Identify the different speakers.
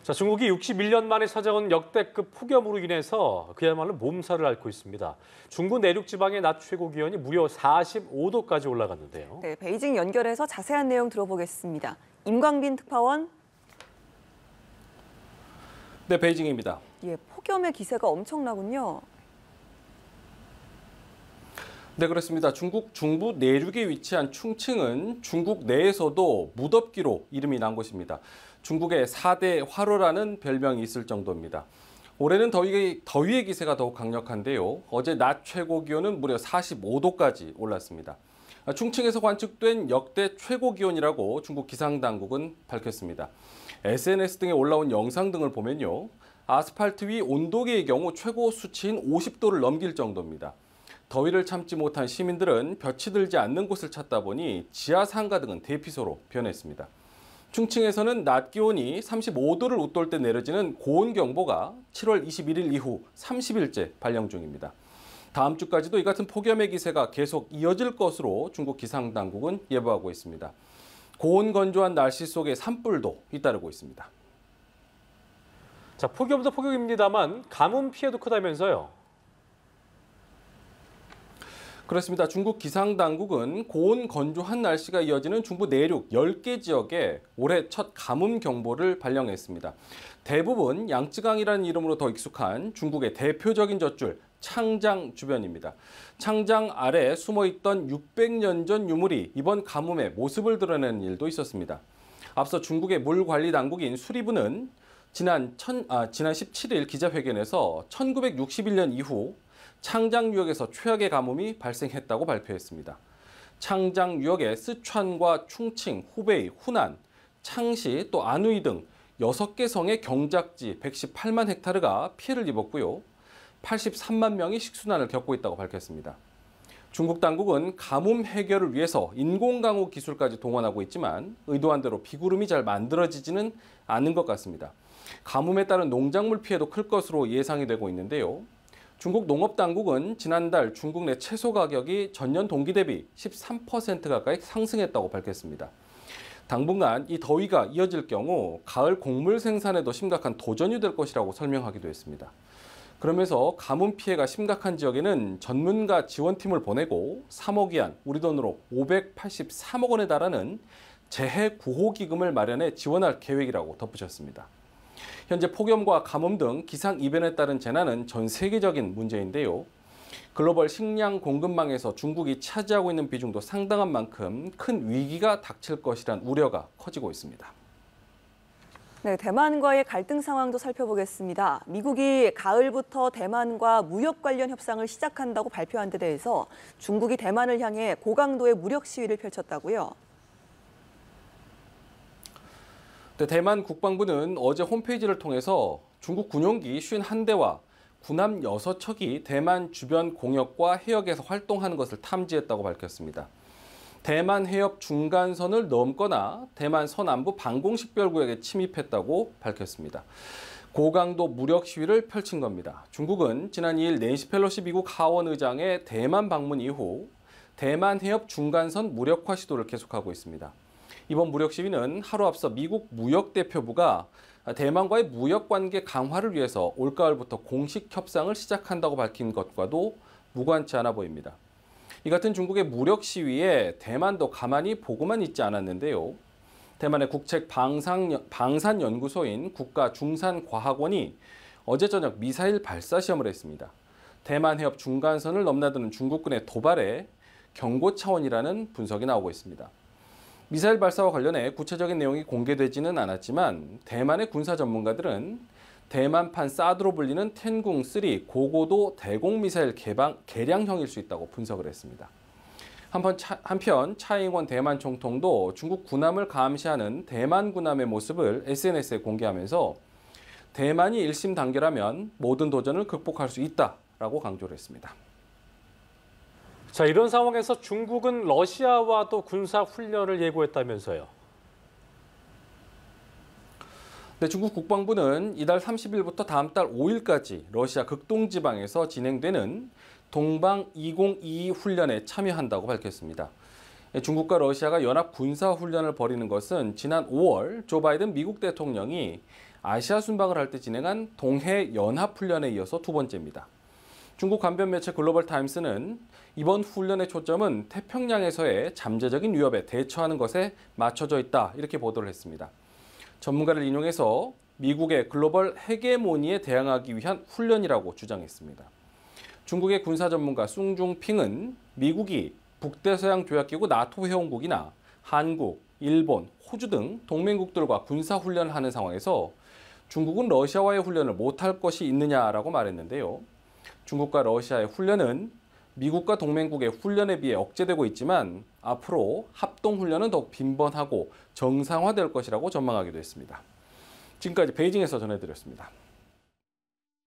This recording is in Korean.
Speaker 1: 자, 중국이 61년 만에 찾아온 역대급 폭염으로 인해서 그야말로 몸살을 앓고 있습니다. 중부 내륙 지방의 낮 최고 기온이 무려 45도까지 올라갔는데요.
Speaker 2: 네, 베이징 연결해서 자세한 내용 들어보겠습니다. 임광빈 특파원.
Speaker 3: 네, 베이징입니다.
Speaker 2: 예, 폭염의 기세가 엄청나군요.
Speaker 3: 네, 그렇습니다. 중국 중부 내륙에 위치한 충칭은 중국 내에서도 무덥기로 이름이 난 곳입니다. 중국의 4대 화로라는 별명이 있을 정도입니다. 올해는 더위의 기세가 더욱 강력한데요. 어제 낮 최고 기온은 무려 45도까지 올랐습니다. 충칭에서 관측된 역대 최고 기온이라고 중국 기상당국은 밝혔습니다. SNS 등에 올라온 영상 등을 보면요. 아스팔트 위 온도계의 경우 최고 수치인 50도를 넘길 정도입니다. 더위를 참지 못한 시민들은 볕이 들지 않는 곳을 찾다 보니 지하 상가 등은 대피소로 변했습니다. 충칭에서는 낮 기온이 35도를 웃돌 때 내려지는 고온경보가 7월 21일 이후 30일째 발령 중입니다. 다음 주까지도 이 같은 폭염의 기세가 계속 이어질 것으로 중국 기상당국은 예보하고 있습니다. 고온 건조한 날씨 속에 산불도 잇따르고 있습니다.
Speaker 1: 자, 폭염도 폭염입니다만 가뭄 피해도 크다면서요.
Speaker 3: 그렇습니다. 중국 기상당국은 고온 건조한 날씨가 이어지는 중부 내륙 10개 지역에 올해 첫 가뭄 경보를 발령했습니다. 대부분 양쯔강이라는 이름으로 더 익숙한 중국의 대표적인 젖줄 창장 주변입니다. 창장 아래 숨어있던 600년 전 유물이 이번 가뭄의 모습을 드러내는 일도 있었습니다. 앞서 중국의 물관리당국인 수리부는 지난 17일 기자회견에서 1961년 이후 창장 유역에서 최악의 가뭄이 발생했다고 발표했습니다. 창장 유역의 쓰촨과 충칭, 후베이, 후난, 창시, 또 안후이 등 6개 성의 경작지 118만 헥타르가 피해를 입었고요. 83만 명이 식순환을 겪고 있다고 밝혔습니다. 중국 당국은 가뭄 해결을 위해서 인공강우 기술까지 동원하고 있지만 의도한 대로 비구름이 잘 만들어지지는 않은 것 같습니다. 가뭄에 따른 농작물 피해도 클 것으로 예상이 되고 있는데요. 중국 농업당국은 지난달 중국 내 채소 가격이 전년 동기 대비 13% 가까이 상승했다고 밝혔습니다. 당분간 이 더위가 이어질 경우 가을 곡물 생산에도 심각한 도전이 될 것이라고 설명하기도 했습니다. 그러면서 가뭄 피해가 심각한 지역에는 전문가 지원팀을 보내고 3억 위안, 우리 돈으로 583억 원에 달하는 재해 구호 기금을 마련해 지원할 계획이라고 덧붙였습니다. 현재 폭염과 가뭄 등 기상 이변에 따른 재난은 전 세계적인 문제인데요. 글로벌 식량 공급망에서 중국이 차지하고 있는 비중도 상당한 만큼 큰 위기가 닥칠 것이란 우려가 커지고 있습니다.
Speaker 2: 네, 대만과의 갈등 상황도 살펴보겠습니다. 미국이 가을부터 대만과 무역 관련 협상을 시작한다고 발표한 데 대해서 중국이 대만을 향해 고강도의 무력 시위를 펼쳤다고요.
Speaker 3: 대만 국방부는 어제 홈페이지를 통해서 중국 군용기 51대와 군함 6척이 대만 주변 공역과 해역에서 활동하는 것을 탐지했다고 밝혔습니다. 대만 해협 중간선을 넘거나 대만 서남부 방공식별구역에 침입했다고 밝혔습니다. 고강도 무력 시위를 펼친 겁니다. 중국은 지난 2일 낸시 펠로시 미국 하원 의장의 대만 방문 이후 대만 해협 중간선 무력화 시도를 계속하고 있습니다. 이번 무력 시위는 하루 앞서 미국 무역대표부가 대만과의 무역관계 강화를 위해서 올가을부터 공식 협상을 시작한다고 밝힌 것과도 무관치 않아 보입니다. 이 같은 중국의 무력 시위에 대만도 가만히 보고만 있지 않았는데요. 대만의 국책방산연구소인 국가중산과학원이 어제 저녁 미사일 발사 시험을 했습니다. 대만 해협 중간선을 넘나드는 중국군의 도발에 경고 차원이라는 분석이 나오고 있습니다. 미사일 발사와 관련해 구체적인 내용이 공개되지는 않았지만 대만의 군사 전문가들은 대만판 사드로 불리는 텐궁3 고고도 대공 미사일 개량형일 수 있다고 분석을 했습니다. 한편 차이잉원 대만 총통도 중국 군함을 감시하는 대만 군함의 모습을 SNS에 공개하면서 대만이 일심단결하면 모든 도전을 극복할 수 있다라고 강조를 했습니다.
Speaker 1: 자, 이런 상황에서 중국은 러시아와도 군사 훈련을 예고했다면서요.
Speaker 3: 네, 중국 국방부는 이달 30일부터 다음 달 5일까지 러시아 극동지방에서 진행되는 동방 2022 훈련에 참여한다고 밝혔습니다. 중국과 러시아가 연합 군사 훈련을 벌이는 것은 지난 5월 조 바이든 미국 대통령이 아시아 순방을 할 때 진행한 동해 연합 훈련에 이어서 두 번째입니다. 중국 관변 매체 글로벌 타임스는 이번 훈련의 초점은 태평양에서의 잠재적인 위협에 대처하는 것에 맞춰져 있다, 이렇게 보도를 했습니다. 전문가를 인용해서 미국의 글로벌 헤게모니에 대항하기 위한 훈련이라고 주장했습니다. 중국의 군사 전문가 숭중핑은 미국이 북대서양 조약기구 나토 회원국이나 한국, 일본, 호주 등 동맹국들과 군사 훈련을 하는 상황에서 중국은 러시아와의 훈련을 못할 것이 있느냐라고 말했는데요. 중국과 러시아의 훈련은 미국과 동맹국의 훈련에 비해 억제되고 있지만 앞으로 합동훈련은 더욱 빈번하고 정상화될 것이라고 전망하기도 했습니다. 지금까지 베이징에서 전해드렸습니다.